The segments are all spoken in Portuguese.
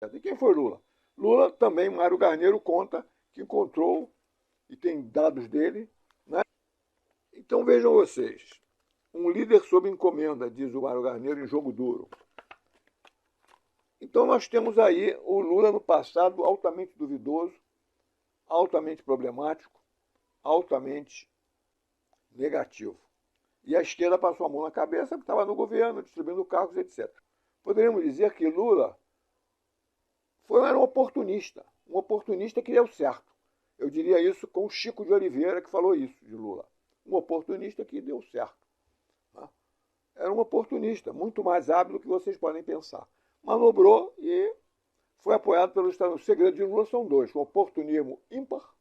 etc. E quem foi Lula? Lula também, Mário Garneiro conta que encontrou, e tem dados dele, né? Então vejam vocês, um líder sob encomenda, diz o Mário Garneiro em Jogo Duro. Então nós temos aí o Lula no passado altamente duvidoso, altamente problemático, altamente negativo. E a esquerda passou a mão na cabeça porque estava no governo, distribuindo cargos, etc. Poderíamos dizer que Lula era um oportunista que deu certo. Eu diria isso com o Chico de Oliveira, que falou isso de Lula. Um oportunista que deu certo. Era um oportunista, muito mais hábil do que vocês podem pensar. Manobrou e foi apoiado pelos Estados Unidos. O segredo de Lula são dois: o oportunismo ímpar,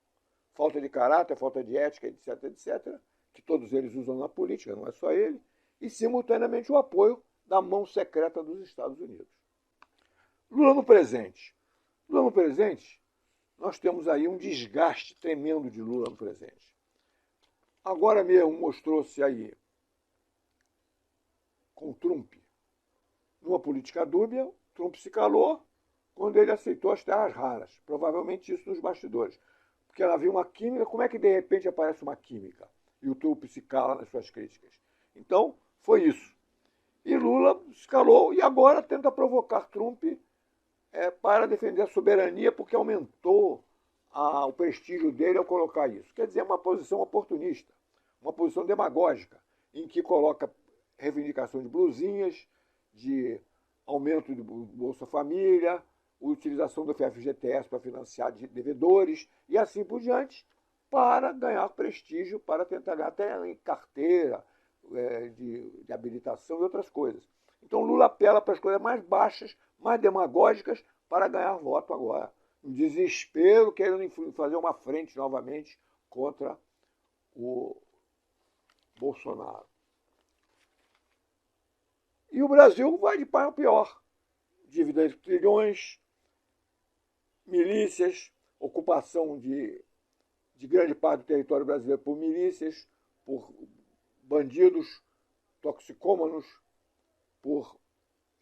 falta de caráter, falta de ética, etc., etc., que todos eles usam na política, não é só ele, e simultaneamente o apoio da mão secreta dos Estados Unidos. Lula no presente. Lula no presente, nós temos aí um desgaste tremendo de Lula no presente. Agora mesmo mostrou-se aí com Trump numa política dúbia. Trump se calou quando ele aceitou as terras raras. Provavelmente isso nos bastidores. Porque ela viu uma química. Como é que de repente aparece uma química? E o Trump se cala nas suas críticas. Então, foi isso. E Lula se calou e agora tenta provocar Trump para defender a soberania, porque aumentou o prestígio dele ao colocar isso. Quer dizer, é uma posição oportunista, uma posição demagógica, em que coloca reivindicação de blusinhas, de aumento do Bolsa Família, utilização do FGTS para financiar devedores e assim por diante, para ganhar prestígio, para tentar ganhar até em carteira de habilitação e outras coisas. Então Lula apela para as coisas mais baixas, mais demagógicas, para ganhar voto agora. Um desespero, querendo fazer uma frente novamente contra o Bolsonaro. E o Brasil vai de pai ao pior. Dívidas de trilhões, milícias, ocupação de grande parte do território brasileiro por milícias, por bandidos, toxicômanos, por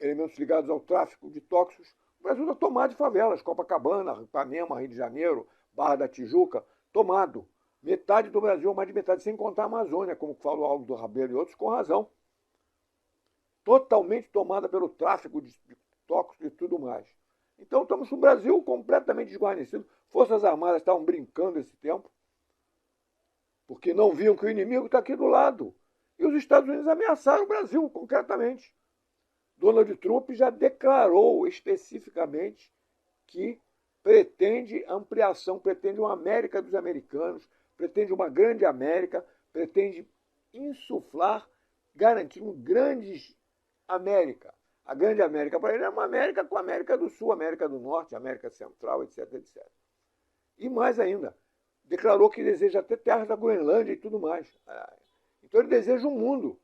elementos ligados ao tráfico de tóxicos. O Brasil está tomado de favelas, Copacabana, Ipanema, Rio de Janeiro, Barra da Tijuca, tomado. Metade do Brasil, mais de metade, sem contar a Amazônia, como fala o Aldo Rabelo e outros, com razão. Totalmente tomada pelo tráfico de tóxicos e tudo mais. Então estamos com o Brasil completamente desguarnecido. Forças Armadas estavam brincando esse tempo, porque não viam que o inimigo está aqui do lado. E os Estados Unidos ameaçaram o Brasil, concretamente. Donald Trump já declarou especificamente que pretende ampliação, pretende uma América dos americanos, pretende uma grande América, pretende insuflar, garantir um grande América. A grande América para ele é uma América com a América do Sul, América do Norte, América Central, etc., etc. E mais ainda, declarou que deseja até terras da Groenlândia e tudo mais. Então ele deseja um mundo.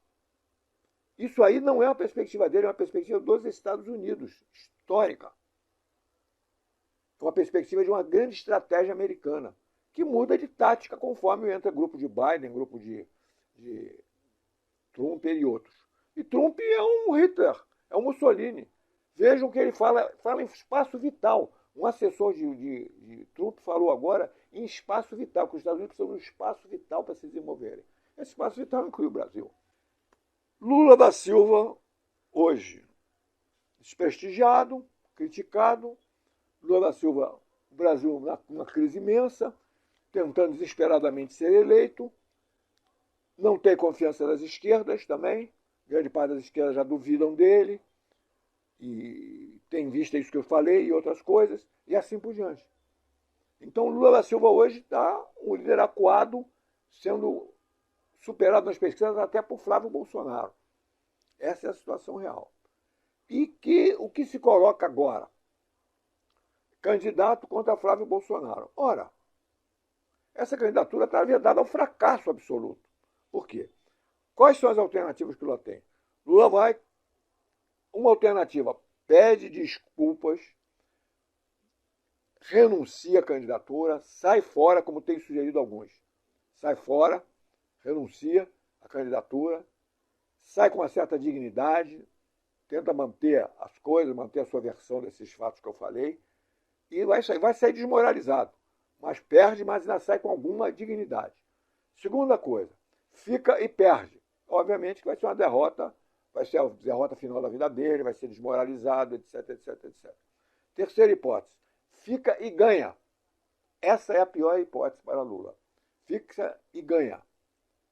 Isso aí não é uma perspectiva dele, é uma perspectiva dos Estados Unidos, histórica. É uma perspectiva de uma grande estratégia americana, que muda de tática conforme entra grupo de Biden, grupo de Trump e outros. E Trump é um Hitler, é um Mussolini. Vejam que ele fala em espaço vital. Um assessor de Trump falou agora em espaço vital, que os Estados Unidos precisam de um espaço vital para se desenvolverem. Esse espaço vital inclui o Brasil. Lula da Silva, hoje, desprestigiado, criticado. Lula da Silva, o Brasil numa crise imensa, tentando desesperadamente ser eleito. Não tem confiança das esquerdas também. Grande parte das esquerdas já duvidam dele. E tem em vista isso que eu falei e outras coisas. E assim por diante. Então Lula da Silva hoje está um líder acuado, sendo superado nas pesquisas até por Flávio Bolsonaro. Essa é a situação real. E o que se coloca agora? Candidato contra Flávio Bolsonaro. Ora, essa candidatura está vedada ao fracasso absoluto. Por quê? Quais são as alternativas que Lula tem? Lula vai... Uma alternativa, pede desculpas, renuncia à candidatura, sai fora, como tem sugerido alguns. Sai fora, renuncia à candidatura, sai com uma certa dignidade, tenta manter as coisas, manter a sua versão desses fatos que eu falei, e vai sair desmoralizado, mas perde, mas ainda sai com alguma dignidade. Segunda coisa, fica e perde. Obviamente que vai ser uma derrota, vai ser a derrota final da vida dele, vai ser desmoralizado, etc, etc, etc. Terceira hipótese, fica e ganha. Essa é a pior hipótese para Lula. Fica e ganha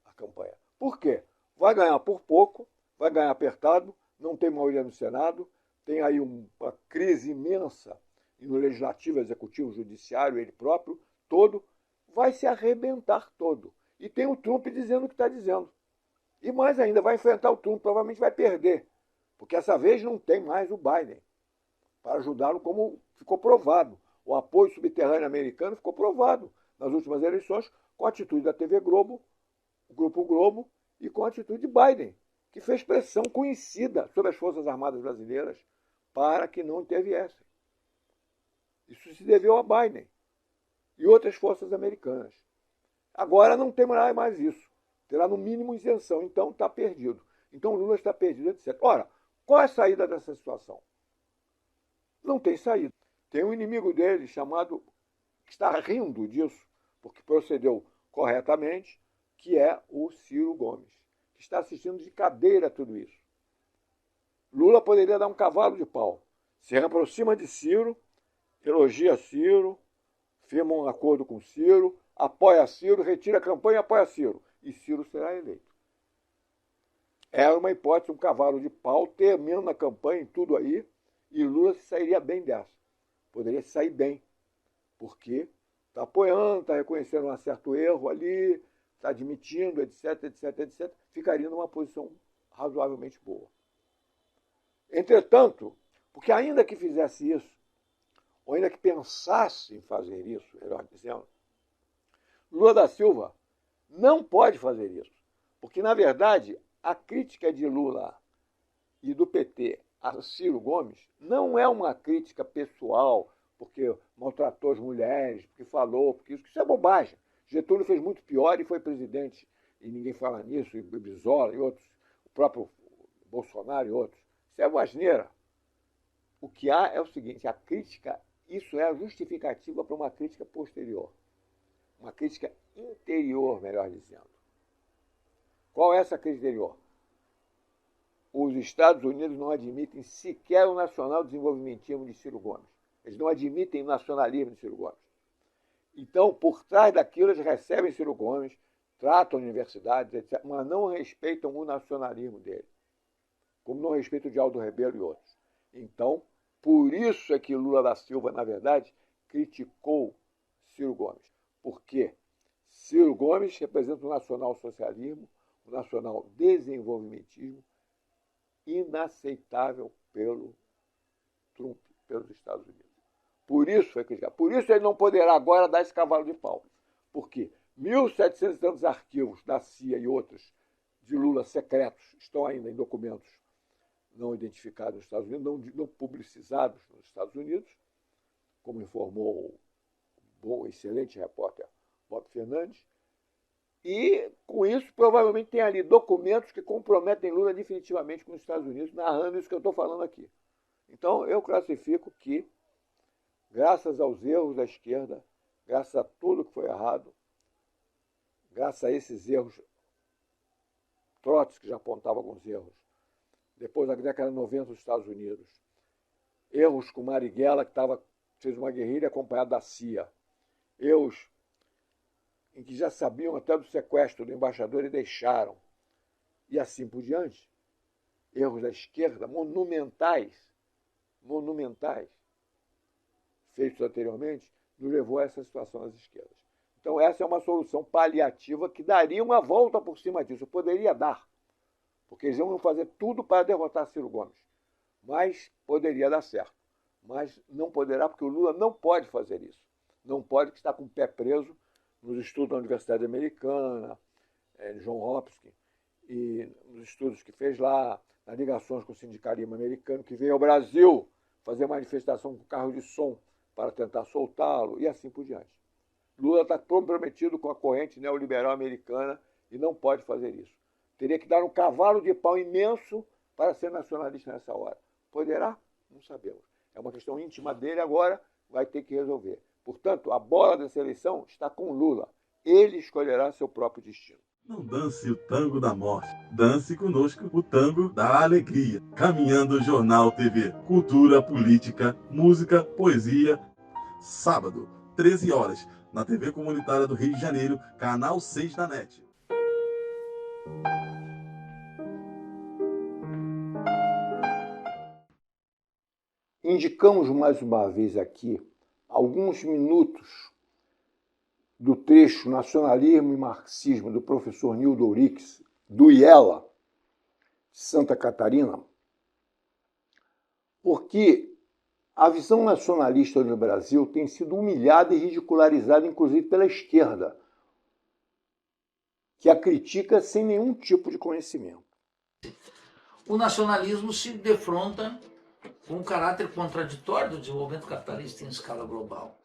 a campanha. Por quê? Vai ganhar por pouco, vai ganhar apertado, não tem maioria no Senado, tem aí uma crise imensa no Legislativo, Executivo, Judiciário, ele próprio, todo, vai se arrebentar todo. E tem o Trump dizendo o que está dizendo. E mais ainda, vai enfrentar o Trump, provavelmente vai perder, porque essa vez não tem mais o Biden para ajudá-lo, como ficou provado. O apoio subterrâneo americano ficou provado nas últimas eleições com a atitude da TV Globo, o Grupo Globo, e com a atitude de Biden, que fez pressão conhecida sobre as Forças Armadas brasileiras para que não interviessem. Isso se deveu a Biden e outras forças americanas. Agora não tem mais isso. Terá no mínimo isenção, então está perdido. Então Lula está perdido, etc. Ora, qual é a saída dessa situação? Não tem saída. Tem um inimigo dele chamado, que está rindo disso, porque procedeu corretamente, que é o Ciro Gomes, que está assistindo de cadeira a tudo isso. Lula poderia dar um cavalo de pau. Se aproxima de Ciro, elogia Ciro, firma um acordo com Ciro, apoia Ciro, retira a campanha e apoia Ciro. E Ciro será eleito. Era uma hipótese, um cavalo de pau, terminando a campanha em tudo aí, e Lula sairia bem dessa. Poderia sair bem, porque está apoiando, está reconhecendo um certo erro ali, está admitindo, etc, etc, etc. Ficaria numa posição razoavelmente boa. Entretanto, porque ainda que fizesse isso, ou ainda que pensasse em fazer isso, melhor dizendo, Lula da Silva não pode fazer isso. Porque, na verdade, a crítica de Lula e do PT a Ciro Gomes não é uma crítica pessoal, porque maltratou as mulheres, porque falou, porque isso é bobagem. Getúlio fez muito pior e foi presidente, e ninguém fala nisso, e Brizola e outros, o próprio Bolsonaro e outros. Isso é asneira. O que há é o seguinte, a crítica, isso é a justificativa para uma crítica posterior. Uma crítica interior, melhor dizendo. Qual é essa crítica interior? Os Estados Unidos não admitem sequer o nacional desenvolvimentismo de Ciro Gomes. Eles não admitem o nacionalismo de Ciro Gomes. Então, por trás daquilo, eles recebem Ciro Gomes, tratam universidades, etc., mas não respeitam o nacionalismo dele, como não respeitam o de Aldo Rebelo e outros. Então, por isso é que Lula da Silva, na verdade, criticou Ciro Gomes. Porque Ciro Gomes representa o nacional-socialismo, o nacional-desenvolvimentismo, inaceitável pelo Trump, pelos Estados Unidos. Por isso é criticado. Por isso ele não poderá agora dar esse cavalo de pau. Porque 1.700 e tantos arquivos da CIA e outros de Lula secretos estão ainda em documentos não identificados nos Estados Unidos, não publicizados nos Estados Unidos, como informou o excelente repórter Bob Fernandes. E, com isso, provavelmente tem ali documentos que comprometem Lula definitivamente com os Estados Unidos, narrando isso que eu estou falando aqui. Então, eu classifico que, graças aos erros da esquerda, graças a tudo que foi errado, graças a esses erros, Trotsky já apontava alguns erros, depois da década de 90 nos Estados Unidos, erros com Marighella, que fez uma guerrilha acompanhada da CIA, erros em que já sabiam até do sequestro do embaixador e deixaram, e assim por diante, erros da esquerda monumentais, feitos anteriormente, nos levou a essa situação das esquerdas. Então essa é uma solução paliativa que daria uma volta por cima disso, poderia dar, porque eles iam fazer tudo para derrotar Ciro Gomes, mas poderia dar certo. Mas não poderá, porque o Lula não pode fazer isso. Não pode, que está com o pé preso nos estudos da Universidade Americana, John Hopkins, e nos estudos que fez lá, nas ligações com o sindicalismo americano, que veio ao Brasil fazer manifestação com carro de som para tentar soltá-lo, e assim por diante. Lula está comprometido com a corrente neoliberal americana e não pode fazer isso. Teria que dar um cavalo de pau imenso para ser nacionalista nessa hora. Poderá? Não sabemos. É uma questão íntima dele agora, vai ter que resolver. Portanto, a bola dessa eleição está com Lula. Ele escolherá seu próprio destino. Não dance o tango da morte. Dance conosco o tango da alegria. Caminhando o Jornal TV. Cultura, política, música, poesia. Sábado, 13 horas, na TV Comunitária do Rio de Janeiro, canal 6 da NET. Indicamos mais uma vez aqui alguns minutos do trecho Nacionalismo e Marxismo do professor Nildo Ourix, do IELA, de Santa Catarina, porque a visão nacionalista no Brasil tem sido humilhada e ridicularizada, inclusive pela esquerda, que a critica sem nenhum tipo de conhecimento. O nacionalismo se defronta com um caráter contraditório do desenvolvimento capitalista em escala global.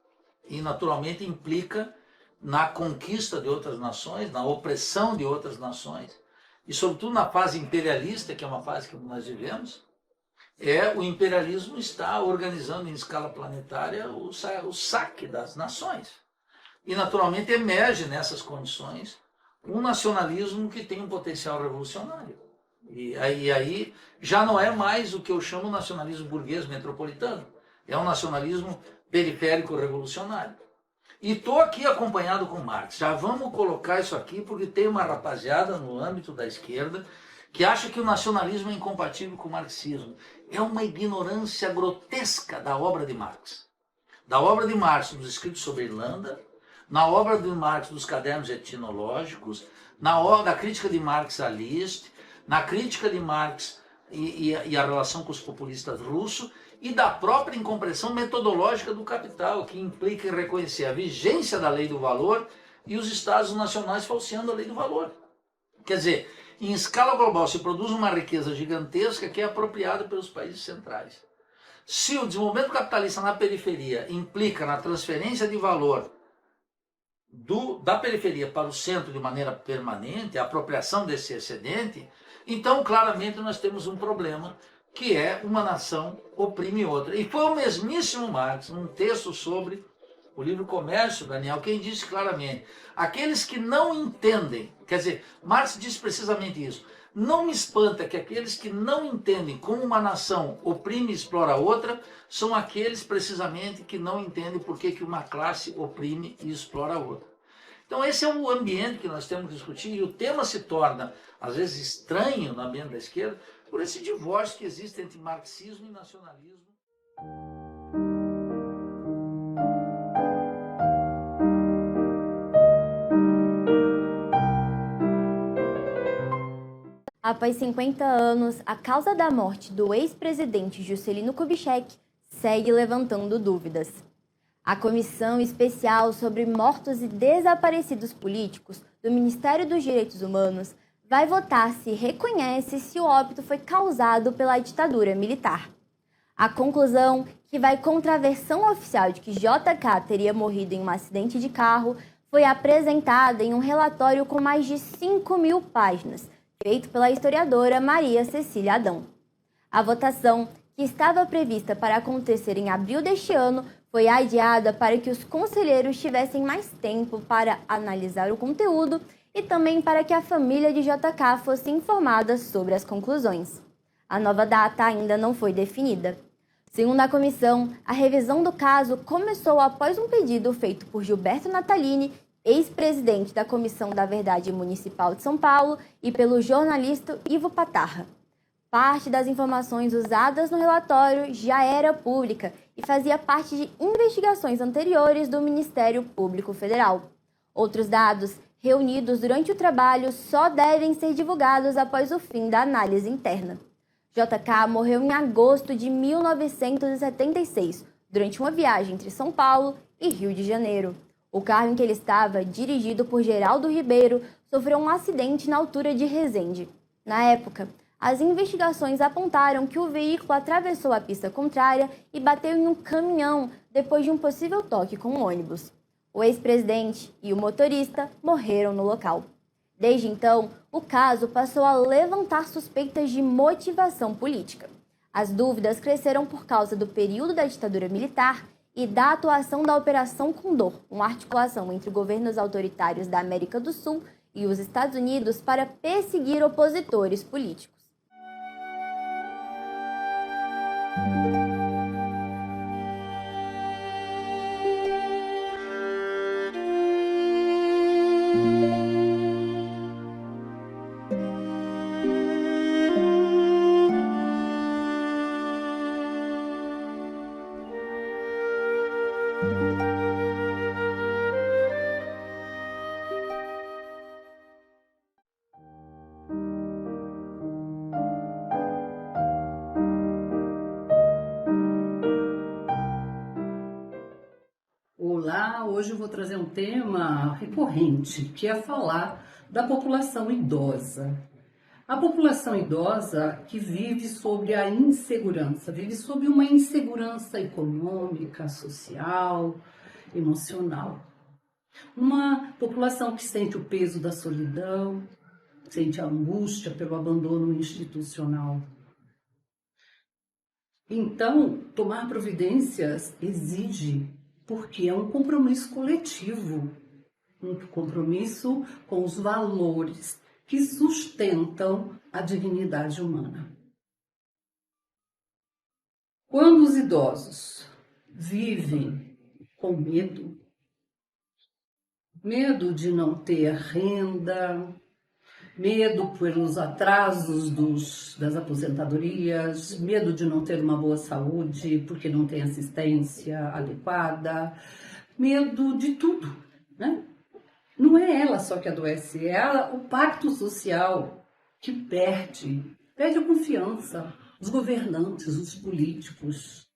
E, naturalmente, implica na conquista de outras nações, na opressão de outras nações, e, sobretudo, na fase imperialista, que é uma fase que nós vivemos, o imperialismo está organizando em escala planetária o saque das nações. E, naturalmente, emerge nessas condições um nacionalismo que tem um potencial revolucionário. E aí já não é mais o que eu chamo nacionalismo burguês metropolitano, é um nacionalismo periférico revolucionário. E estou aqui acompanhado com Marx. Já vamos colocar isso aqui porque tem uma rapaziada no âmbito da esquerda que acha que o nacionalismo é incompatível com o marxismo. É uma ignorância grotesca da obra de Marx. Da obra de Marx nos escritos sobre a Irlanda, na obra de Marx dos cadernos etnológicos, na obra da crítica de Marx à List, na crítica de Marx e a relação com os populistas russos, e da própria incompreensão metodológica do capital, que implica em reconhecer a vigência da lei do valor e os estados nacionais falseando a lei do valor. Quer dizer, em escala global se produz uma riqueza gigantesca que é apropriada pelos países centrais. Se o desenvolvimento capitalista na periferia implica na transferência de valor da periferia para o centro de maneira permanente, a apropriação desse excedente, então claramente nós temos um problema, que é uma nação oprime outra. E foi o mesmíssimo Marx, num texto sobre o livro Comércio, Daniel, quem disse claramente, aqueles que não entendem, quer dizer, Marx disse precisamente isso, não me espanta que aqueles que não entendem como uma nação oprime e explora a outra, são aqueles precisamente que não entendem por que uma classe oprime e explora a outra. Então esse é o ambiente que nós temos que discutir, e o tema se torna, às vezes, estranho no ambiente da esquerda, por esse divórcio que existe entre marxismo e nacionalismo. Após 50 anos, a causa da morte do ex-presidente Juscelino Kubitschek segue levantando dúvidas. A Comissão Especial sobre Mortos e Desaparecidos Políticos do Ministério dos Direitos Humanos vai votar se reconhece se o óbito foi causado pela ditadura militar. A conclusão, que vai contra a versão oficial de que JK teria morrido em um acidente de carro, foi apresentada em um relatório com mais de 5.000 páginas, feito pela historiadora Maria Cecília Adão. A votação, que estava prevista para acontecer em abril deste ano, foi adiada para que os conselheiros tivessem mais tempo para analisar o conteúdo e também para que a família de JK fosse informada sobre as conclusões. A nova data ainda não foi definida. Segundo a comissão, a revisão do caso começou após um pedido feito por Gilberto Natalini, ex-presidente da Comissão da Verdade Municipal de São Paulo, e pelo jornalista Ivo Patarra. Parte das informações usadas no relatório já era pública e fazia parte de investigações anteriores do Ministério Público Federal. Outros dados reunidos durante o trabalho só devem ser divulgados após o fim da análise interna. JK morreu em agosto de 1976, durante uma viagem entre São Paulo e Rio de Janeiro. O carro em que ele estava, dirigido por Geraldo Ribeiro, sofreu um acidente na altura de Resende. Na época, as investigações apontaram que o veículo atravessou a pista contrária e bateu em um caminhão depois de um possível toque com um ônibus. O ex-presidente e o motorista morreram no local. Desde então, o caso passou a levantar suspeitas de motivação política. As dúvidas cresceram por causa do período da ditadura militar e da atuação da Operação Condor, uma articulação entre governos autoritários da América do Sul e os Estados Unidos para perseguir opositores políticos. Olá, hoje eu vou trazer um tema recorrente, que é falar da população idosa. A população idosa que vive sobre a insegurança, vive sob uma insegurança econômica, social, emocional. Uma população que sente o peso da solidão, sente a angústia pelo abandono institucional. Então, tomar providências exige, porque é um compromisso coletivo, um compromisso com os valores que sustentam a dignidade humana. Quando os idosos vivem com medo de não ter renda, medo pelos atrasos das aposentadorias, medo de não ter uma boa saúde porque não tem assistência adequada, medo de tudo, né? Não é ela só que adoece, é o pacto social que perde a confiança, os governantes, os políticos.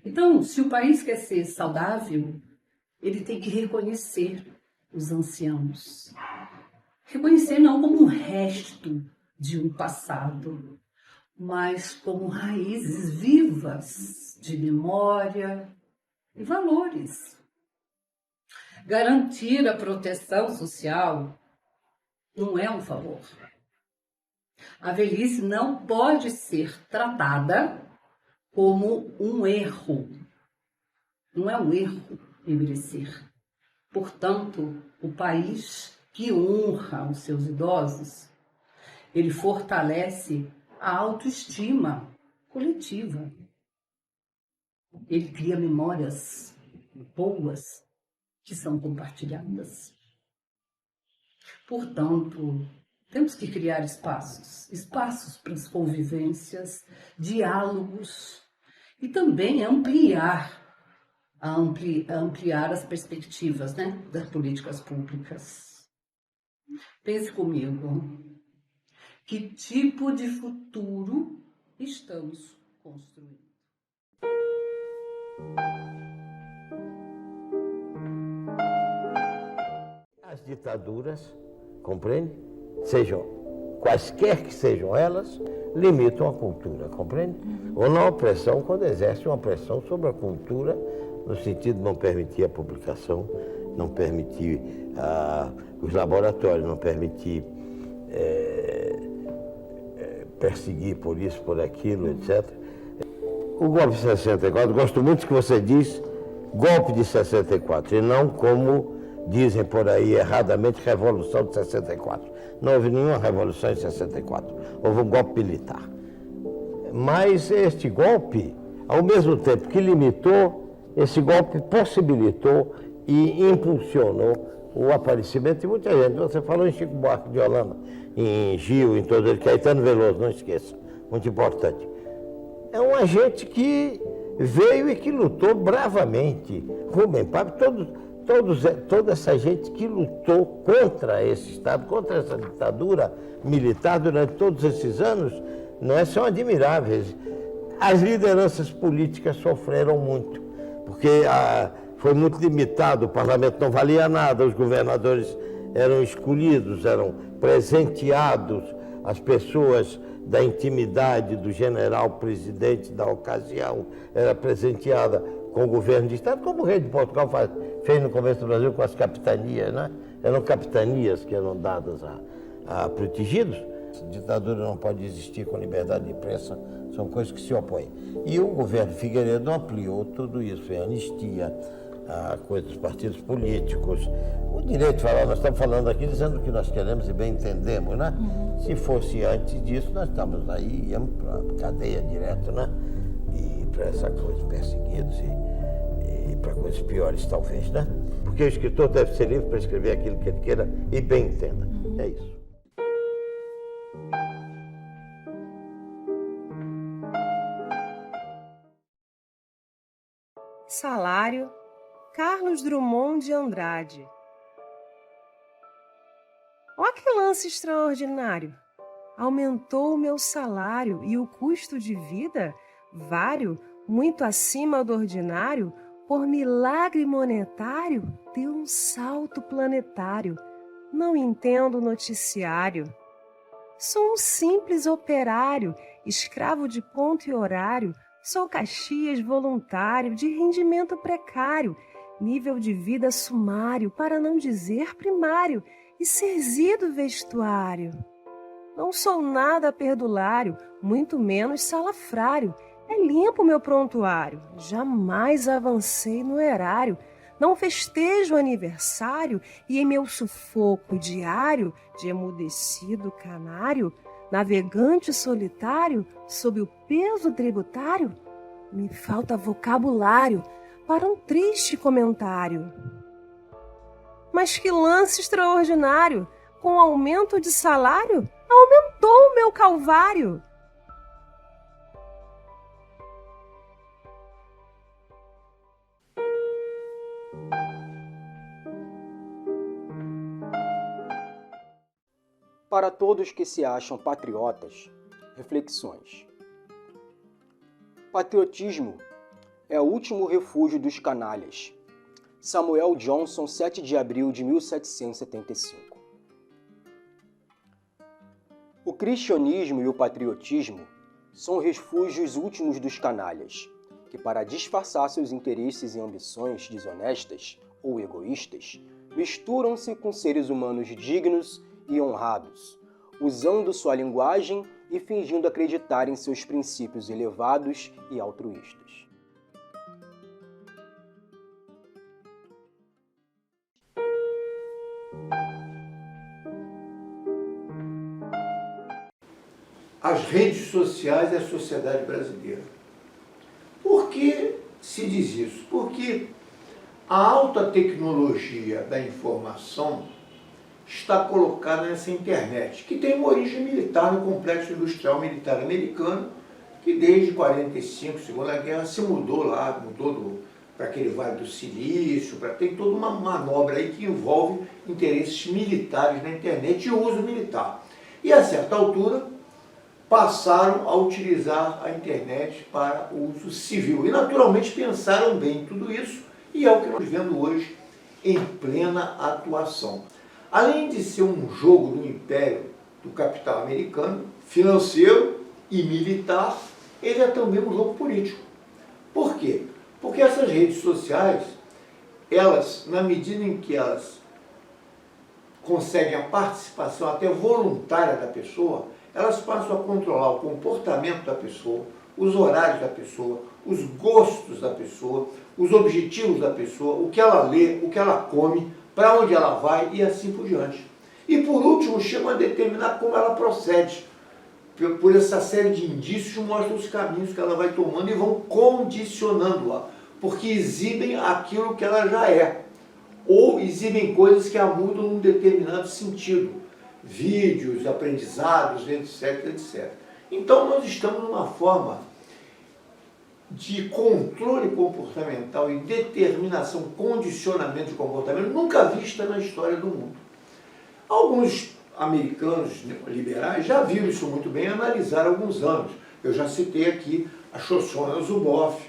Então, se o país quer ser saudável, ele tem que reconhecer os anciãos. Reconhecer não como um resto de um passado, mas como raízes vivas de memória e valores. Garantir a proteção social não é um favor. A velhice não pode ser tratada como um erro. Não é um erro envelhecer. Portanto, o país que honra os seus idosos, ele fortalece a autoestima coletiva. Ele cria memórias boas que são compartilhadas. Portanto, temos que criar espaços para as convivências, diálogos e também ampliar as perspectivas, né, das políticas públicas. Pense comigo, que tipo de futuro estamos construindo? As ditaduras, compreende? Sejam quaisquer que sejam elas, limitam a cultura, compreende? Ou na opressão, quando exerce uma pressão sobre a cultura, no sentido de não permitir a publicação, não permitir os laboratórios, não permitir perseguir por isso, por aquilo, etc. O golpe de 64, gosto muito que você diz golpe de 64, e não como dizem por aí erradamente, Revolução de 64. Não houve nenhuma revolução em 64, houve um golpe militar. Mas este golpe, ao mesmo tempo que limitou, esse golpe possibilitou e impulsionou o aparecimento de muita gente. Você falou em Chico Buarque de Holanda, em Gil, em todo ele, Caetano Veloso, não esqueça, muito importante. É uma gente que veio e que lutou bravamente, Rubem Pablo, toda essa gente que lutou contra esse Estado, contra essa ditadura militar durante todos esses anos, são admiráveis. As lideranças políticas sofreram muito, porque foi muito limitado, o parlamento não valia nada, os governadores eram escolhidos, eram presenteados, as pessoas da intimidade do general presidente da ocasião era presenteada com o governo de Estado, como o rei de Portugal fez no começo do Brasil com as capitanias, né? Eram capitanias que eram dadas protegidos. A ditadura não pode existir com liberdade de imprensa, são coisas que se opõem. E o governo Figueiredo ampliou tudo isso, foi anistia, a coisa dos partidos políticos, o direito de falar. Nós estamos falando aqui dizendo o que nós queremos e bem entendemos, né? Se fosse antes disso, nós estávamos aí, íamos para a cadeia direto, né? E para essa coisa, perseguidos e para coisas piores, talvez, né? Porque o escritor deve ser livre para escrever aquilo que ele queira e bem entenda. É isso. Salário, Carlos Drummond de Andrade. Ó que lance extraordinário! Aumentou o meu salário e o custo de vida, vário, muito acima do ordinário, por milagre monetário, deu um salto planetário. Não entendo o noticiário. Sou um simples operário, escravo de ponto e horário. Sou Caxias voluntário, de rendimento precário, nível de vida sumário, para não dizer primário, e serzido vestuário. Não sou nada perdulário, muito menos salafrário. É limpo meu prontuário, jamais avancei no erário. Não festejo aniversário e em meu sufoco diário de emudecido canário, navegante solitário, sob o peso tributário, me falta vocabulário para um triste comentário. Mas que lance extraordinário! Com aumento de salário, aumentou o meu calvário. Para todos que se acham patriotas, reflexões. Patriotismo é o último refúgio dos canalhas. Samuel Johnson, 7 de abril de 1775. O cristianismo e o patriotismo são refúgios últimos dos canalhas, que para disfarçar seus interesses e ambições desonestas ou egoístas, misturam-se com seres humanos dignos e honrados, usando sua linguagem e fingindo acreditar em seus princípios elevados e altruístas. As redes sociais e a sociedade brasileira. Por que se diz isso? Porque a alta tecnologia da informação está colocada nessa internet, que tem uma origem militar no complexo industrial militar americano, que desde 1945, Segunda Guerra, se mudou lá, para aquele Vale do Silício, tem toda uma manobra aí que envolve interesses militares na internet e uso militar. E a certa altura passaram a utilizar a internet para uso civil. E naturalmente pensaram bem em tudo isso, e é o que nós vemos hoje em plena atuação. Além de ser um jogo do império do capital americano, financeiro e militar, ele é também um jogo político. Por quê? Porque essas redes sociais, elas, na medida em que elas conseguem a participação até voluntária da pessoa, elas passam a controlar o comportamento da pessoa, os horários da pessoa, os gostos da pessoa, os objetivos da pessoa, o que ela lê, o que ela come, para onde ela vai e assim por diante. E por último, chegam a determinar como ela procede. Por essa série de indícios, mostram os caminhos que ela vai tomando e vão condicionando-a, porque exibem aquilo que ela já é, ou exibem coisas que a mudam num determinado sentido, vídeos, aprendizados, etc, etc. Então nós estamos numa forma de controle comportamental e determinação, condicionamento de comportamento nunca vista na história do mundo. Alguns americanos liberais já viram isso muito bem e analisaram há alguns anos. Eu já citei aqui a Shoshana Zuboff,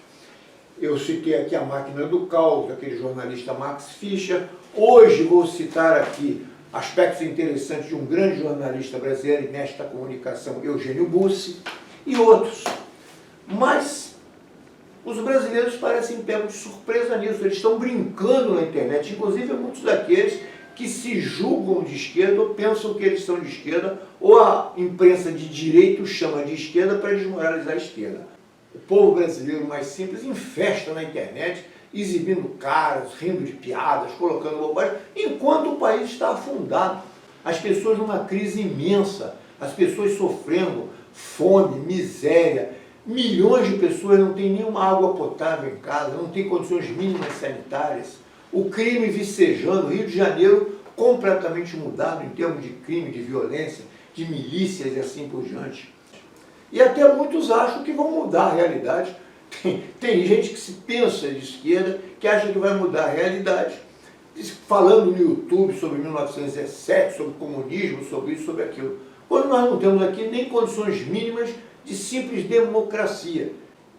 eu citei aqui a Máquina do Caos, aquele jornalista Max Fischer. Hoje vou citar aqui aspectos interessantes de um grande jornalista brasileiro e mestre da comunicação, Eugênio Bussi, e outros. Mas os brasileiros parecem pegos de surpresa nisso, eles estão brincando na internet, inclusive muitos daqueles que se julgam de esquerda ou pensam que eles são de esquerda, ou a imprensa de direita os chama de esquerda para desmoralizar a esquerda. O povo brasileiro mais simples infesta na internet, exibindo caras, rindo de piadas, colocando bobagem, enquanto o país está afundado. As pessoas numa crise imensa, as pessoas sofrendo fome, miséria, milhões de pessoas não têm nenhuma água potável em casa, não têm condições mínimas sanitárias, o crime vicejando, Rio de Janeiro completamente mudado em termos de crime, de violência, de milícias e assim por diante. E até muitos acham que vão mudar a realidade. Tem gente que se pensa de esquerda, que acha que vai mudar a realidade, falando no YouTube sobre 1917, sobre comunismo, sobre isso, sobre aquilo. Quando nós não temos aqui nem condições mínimas de simples democracia.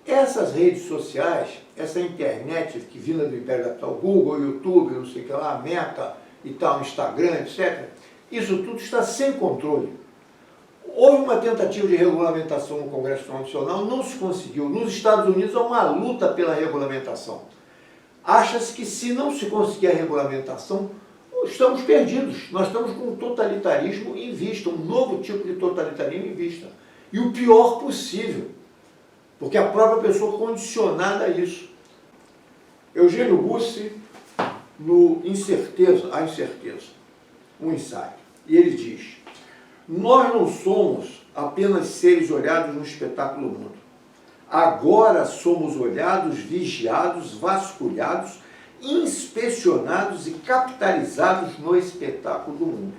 Essas redes sociais, essa internet que vinda do Império Capital, Google, YouTube, não sei o que lá, Meta e tal, Instagram, etc., isso tudo está sem controle. Houve uma tentativa de regulamentação no Congresso Nacional, não se conseguiu. Nos Estados Unidos há uma luta pela regulamentação. Acha-se que se não se conseguir a regulamentação, estamos perdidos. Nós estamos com um totalitarismo em vista, um novo tipo de totalitarismo em vista. E o pior possível, porque a própria pessoa condicionada a isso. Eugênio Bussi, no A Incerteza, um ensaio, e ele diz: nós não somos apenas seres olhados no espetáculo mundo. Agora somos olhados, vigiados, vasculhados, inspecionados e capitalizados no espetáculo do mundo.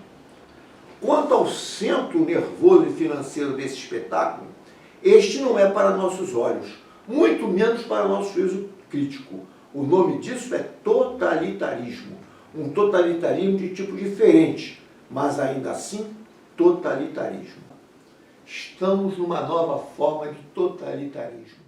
Quanto ao centro nervoso e financeiro desse espetáculo, este não é para nossos olhos, muito menos para nosso juízo crítico. O nome disso é totalitarismo. Um totalitarismo de tipo diferente, mas ainda assim totalitarismo. Estamos numa nova forma de totalitarismo.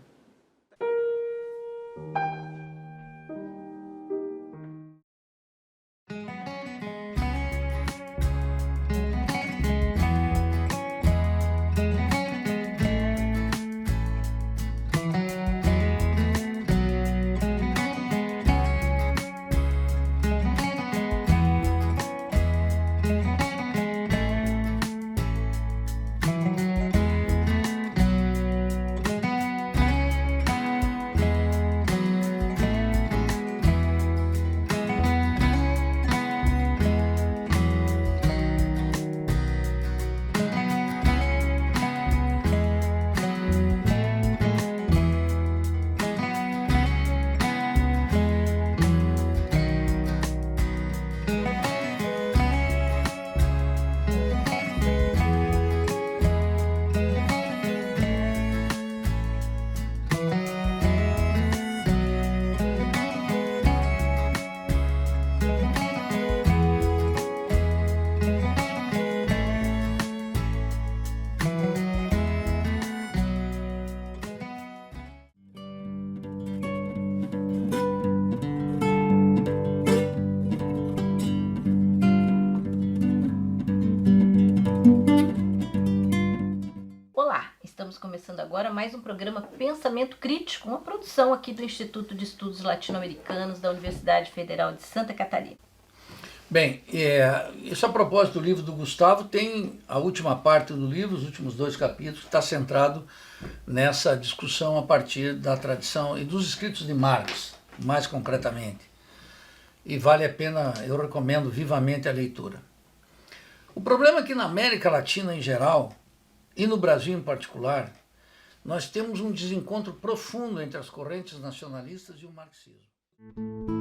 Estamos começando agora mais um programa Pensamento Crítico, uma produção aqui do Instituto de Estudos Latino-Americanos da Universidade Federal de Santa Catarina. Bem, isso a propósito do livro do Gustavo, tem a última parte do livro, os últimos 2 capítulos, que está centrado nessa discussão a partir da tradição e dos escritos de Marx, mais concretamente. E vale a pena, eu recomendo vivamente a leitura. O problema é que na América Latina em geral, e no Brasil em particular, nós temos um desencontro profundo entre as correntes nacionalistas e o marxismo.